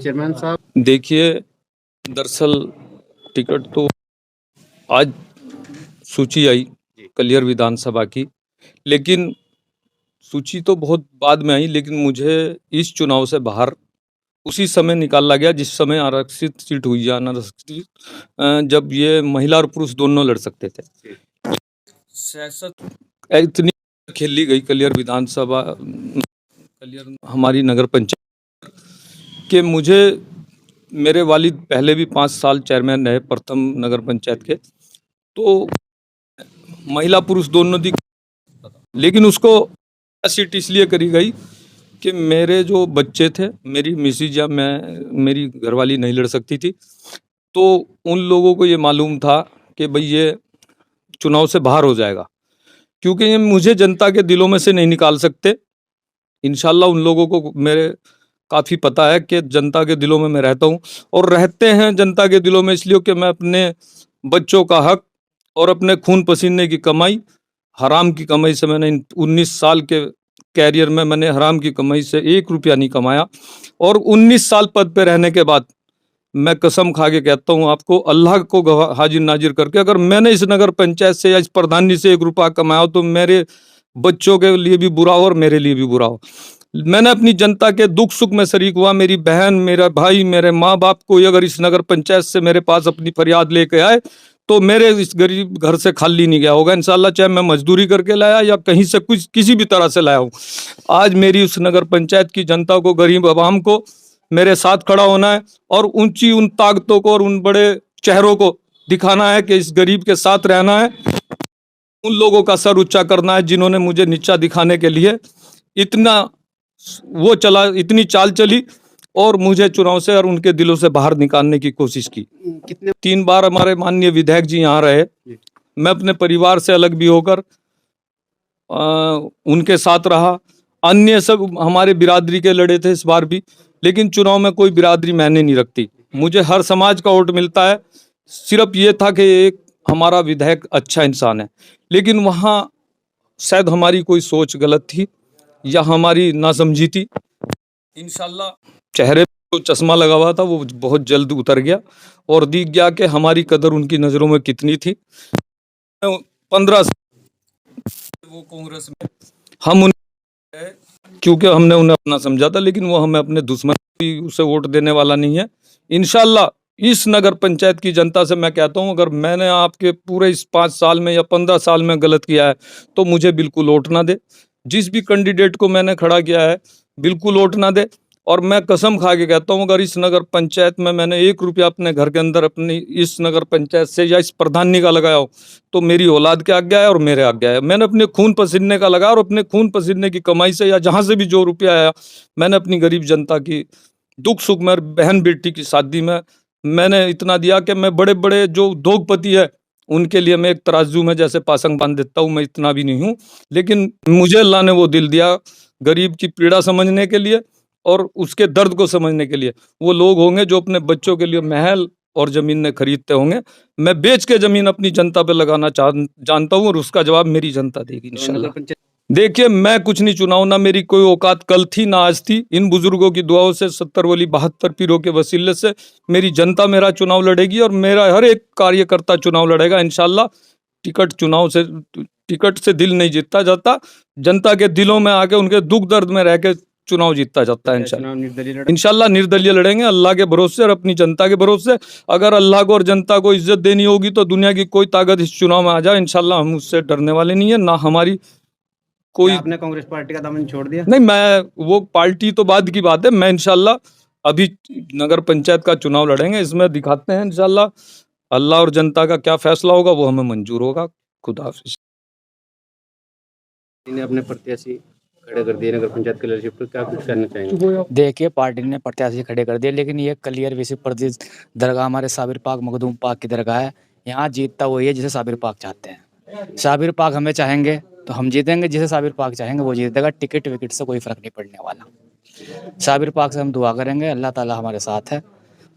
Chairman साहब, देखिए, दरअसल टिकट तो आज सूची आई कलियर विधानसभा की, लेकिन सूची तो बहुत बाद में आई, लेकिन मुझे इस चुनाव से बाहर उसी समय निकाला गया जिस समय आरक्षित सीट हुई या अनारक्षित, जब ये महिला और पुरुष दोनों लड़ सकते थे। सियासत इतनी खेली गई कलियर विधानसभा, कलियर हमारी नगर पंचायत के, मुझे मेरे वालिद पहले भी 5 साल चेयरमैन रहे प्रथम नगर पंचायत के, तो महिला पुरुष दोनों थी, लेकिन उसको सीट इसलिए करी गई कि मेरे जो बच्चे थे, मेरी मिसेज या मेरी घरवाली नहीं लड़ सकती थी, तो उन लोगों को ये मालूम था कि भाई ये चुनाव से बाहर हो जाएगा, क्योंकि ये मुझे जनता के दिलों में से नहीं निकाल सकते। इंशाल्लाह उन लोगों को मेरे काफ़ी पता है कि जनता के दिलों में मैं रहता हूँ, और रहते हैं जनता के दिलों में इसलिए कि मैं अपने बच्चों का हक और अपने खून पसीने की कमाई, हराम की कमाई से मैंने 19 साल के कैरियर में मैंने हराम की कमाई से 1 रुपया नहीं कमाया, और 19 साल पद पे रहने के बाद मैं कसम खा के कहता हूँ आपको, अल्लाह को हाजिर नाजिर करके, अगर मैंने इस नगर पंचायत से या इस प्रधानी से 1 रुपया कमाया तो मेरे बच्चों के लिए भी बुरा हो और मेरे लिए भी बुरा हो। मैंने अपनी जनता के दुख सुख में शरीक हुआ। मेरी बहन, मेरा भाई, मेरे माँ बाप कोई अगर इस नगर पंचायत से मेरे पास अपनी फरियाद लेके आए तो मेरे इस गरीब घर से खाली नहीं गया होगा इंशाल्लाह, चाहे मैं मजदूरी करके लाया या कहीं से कुछ किसी भी तरह से लाया हूँ। आज मेरी उस नगर पंचायत की जनता को, गरीब आवाम को मेरे साथ खड़ा होना है, और ऊंची उन ताकतों को और उन बड़े चेहरों को दिखाना है कि इस गरीब के साथ रहना है, उन लोगों का सर ऊंचा करना है जिन्होंने मुझे नीचा दिखाने के लिए इतनी चाल चली और मुझे चुनाव से और उनके दिलों से बाहर निकालने की कोशिश की। 3 बार हमारे माननीय विधायक जी यहाँ रहे। मैं अपने परिवार से अलग भी होकर उनके साथ रहा। अन्य सब हमारे बिरादरी के लड़े थे इस बार भी, लेकिन चुनाव में कोई बिरादरी मैंने नहीं रखती। मुझे हर समाज का वोट मिलता है। सिर्फ ये था कि एक हमारा विधायक अच्छा इंसान है, लेकिन वहाँ शायद हमारी कोई सोच गलत थी या हमारी नासमझी थी। इंशाल्लाह चेहरे पे जो चश्मा लगा हुआ था वो बहुत जल्द उतर गया और दिख गया कि हमारी कदर उनकी नज़रों में कितनी थी। 15 वो कांग्रेस में हम क्योंकि हमने उन्हें अपना समझा था, लेकिन वो हमें अपने दुश्मन भी उसे वोट देने वाला नहीं है। इंशाल्लाह इस नगर पंचायत की जनता से मैं कहता हूं, अगर मैंने आपके पूरे इस 5 साल में या 15 साल में गलत किया है तो मुझे बिल्कुल वोट ना दे। जिस भी कैंडिडेट को मैंने खड़ा किया है बिल्कुल वोट ना दे। और मैं कसम खा के कहता हूं, अगर इस नगर पंचायत में मैंने 1 रुपया अपने घर के अंदर अपनी इस नगर पंचायत से या इस प्रधानी का लगाया हो तो मेरी औलाद के आज्ञा है और मेरे आज्ञा है। मैंने अपने खून पसीने का लगाया और अपने खून पसीने की कमाई से या जहां से भी जो रुपया आया मैंने अपनी गरीब जनता की दुख सुख में, बहन बेटी की शादी में मैंने इतना दिया कि मैं बड़े बड़े जो उद्योगपति है उनके लिए मैं एक तराजू में जैसे पासंग बांध देता हूँ, मैं इतना भी नहीं हूँ। लेकिन मुझे अल्लाह ने वो दिल दिया गरीब की पीड़ा समझने के लिए और उसके दर्द को समझने के लिए। वो लोग होंगे जो अपने बच्चों के लिए महल और जमीनें खरीदते होंगे। मैं बेच के जमीन अपनी जनता पे लगाना जानता हूँ और उसका जवाब मेरी जनता देगी इंशाल्लाह। देखिए, मैं कुछ नहीं चुनाव, ना मेरी कोई औकात कल थी ना आज थी। इन बुजुर्गों की दुआओं से 70 वली 72 पीरों के वसीले से मेरी जनता मेरा चुनाव लड़ेगी और मेरा हर एक कार्यकर्ता चुनाव लड़ेगा इंशाल्लाह। टिकट से दिल नहीं जीता जाता, जनता के दिलों में आके उनके दुख दर्द में रह के चुनाव जीता जाता है इंशाल्लाह। निर्दलीय लड़ेंगे अल्लाह के भरोसे और अपनी जनता के भरोसे। अगर अल्लाह को और जनता को इज्जत देनी होगी तो दुनिया की कोई ताकत इस चुनाव में आ जाए इंशाल्लाह हम उससे डरने वाले नहीं है, ना हमारी कोई। आपने कांग्रेस पार्टी का दामन छोड़ दिया? नहीं, मैं वो पार्टी तो बाद की बात है। मैं इंशाल्लाह अभी नगर पंचायत का चुनाव लड़ेंगे, इसमें दिखाते हैं इंशाल्लाह अल्लाह और जनता का क्या फैसला होगा वो हमें मंजूर होगा। खुदा हाफिज। अपने प्रत्याशी खड़े कर दिए नगर पंचायत के लीडरशिप पर, क्या कुछ करना चाहेंगे? देखिए, पार्टी ने प्रत्याशी खड़े कर दिए, लेकिन ये क्लियर विषय प्रदेश दरगाह हमारे साबिर पाक मखदूम पाक की दरगाह है। यहाँ जीतता वही है जिसे साबिर पाक चाहते हैं। साबिर पाक हमें चाहेंगे तो हम जीतेंगे, जिसे साबिर पाक चाहेंगे वो जीतेगा। टिकट विकेट से कोई फर्क नहीं पड़ने वाला। साबिर पाक से हम दुआ करेंगे, अल्लाह ताला हमारे साथ है,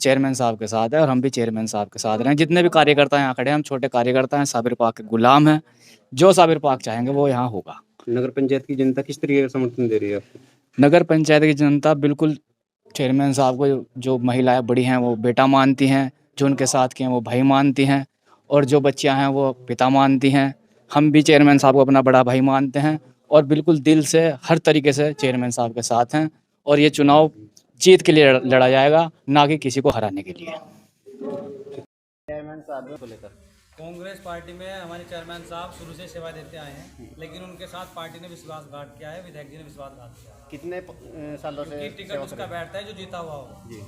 चेयरमैन साहब के साथ है और हम भी चेयरमैन साहब के साथ रहें। जितने भी कार्यकर्ता यहाँ खड़े हैं हम छोटे कार्यकर्ता हैं, साबिर पाक के गुलाम हैं। जो साबिर पाक चाहेंगे वो यहाँ होगा। नगर पंचायत की जनता किस तरीके का समर्थन दे रही है आपको? नगर पंचायत की जनता बिल्कुल चेयरमैन साहब को जो महिलाएं बड़ी हैं वो बेटा मानती हैं, जो उनके साथ के हैं वो भाई मानती हैं, और जो बच्चियां हैं वो पिता मानती हैं। हम भी चेयरमैन साहब को अपना बड़ा भाई मानते हैं और बिल्कुल दिल से हर तरीके से चेयरमैन साहब के साथ हैं। और ये चुनाव जीत के लिए लड़ा जाएगा, ना कि किसी को हराने के लिए। चेयरमैन साहब को लेकर कांग्रेस पार्टी में हमारे चेयरमैन साहब शुरू से सेवा देते आए हैं, लेकिन उनके साथ पार्टी ने विश्वासघात किया है, विधायक जी ने विश्वासघात किया है। कितने सालों से कि टिकट उसका बैठता है जो जीता हुआ हो। जी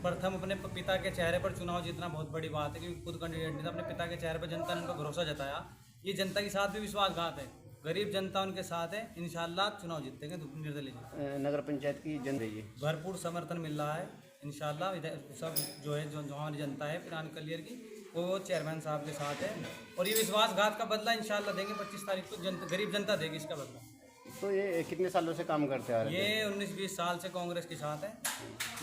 प्रथम अपने पिता के चेहरे पर चुनाव जीतना बहुत बड़ी बात है, क्योंकि खुद कैंडिडेट नहीं था, अपने पिता के चेहरे पर जनता ने उनका भरोसा जताया। ये जनता के साथ भी विश्वासघात है, गरीब जनता उनके साथ है। इंशाल्लाह चुनाव जीतेंगे निर्दलीय। नगर पंचायत की जन रही है, भरपूर समर्थन मिल रहा है इंशाल्लाह। सब जो है जो हमारी जनता है पिरान कलियर की, वो चेयरमैन साहब के साथ है, और ये विश्वासघात का बदला इंशाल्लाह देंगे 25 तारीख को। गरीब जनता देगी इसका बदला। तो ये कितने सालों से काम करते आ रहे हैं? ये 19-20 साल से कांग्रेस के साथ है,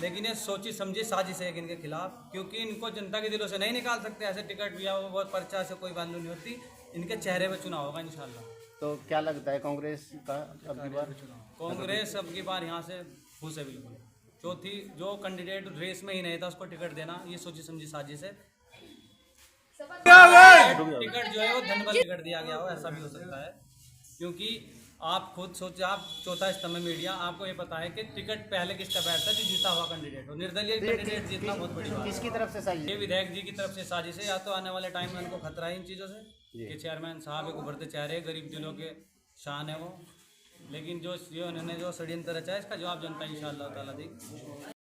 लेकिन ये सोची समझी साजिश है इनके खिलाफ, क्योंकि इनको जनता के दिलों से नहीं निकाल सकते। ऐसे टिकट या वो बहुत पर्चा से कोई बात नहीं होती, इनके चेहरे पे चुनाव होगा इंशाल्लाह। तो क्या लगता है कांग्रेस का अब की बार? कांग्रेस अब की बार यहाँ से खुश है बिल्कुल। चौथी जो कैंडिडेट रेस में ही नहीं था उसको टिकट देना, ये सोची समझी साजिश है। टिकट जो है वो धनबल टिकट दिया गया हो, ऐसा भी हो सकता है, क्योंकि आप खुद सोचिए, आप चौथा स्तंभ में मीडिया, आपको ये पता है कि टिकट पहले किसका बैठता है, जो जीता हुआ कैंडिडेट हो। निर्दलीय कैंडिडेट जीतना बहुत बड़ी बात है। किसकी तरफ से साजिश? ये विधायक जी की तरफ से साजिश है, या तो आने वाले टाइम में उनको खतरा है इन चीज़ों से कि चेयरमैन साहब एक उभरते चेहरे, गरीब दिलों के शान है वो, लेकिन जो उन्होंने जो षड्यंत्र रचा है इसका जवाब जनता इंशाअल्लाह ताला देगी।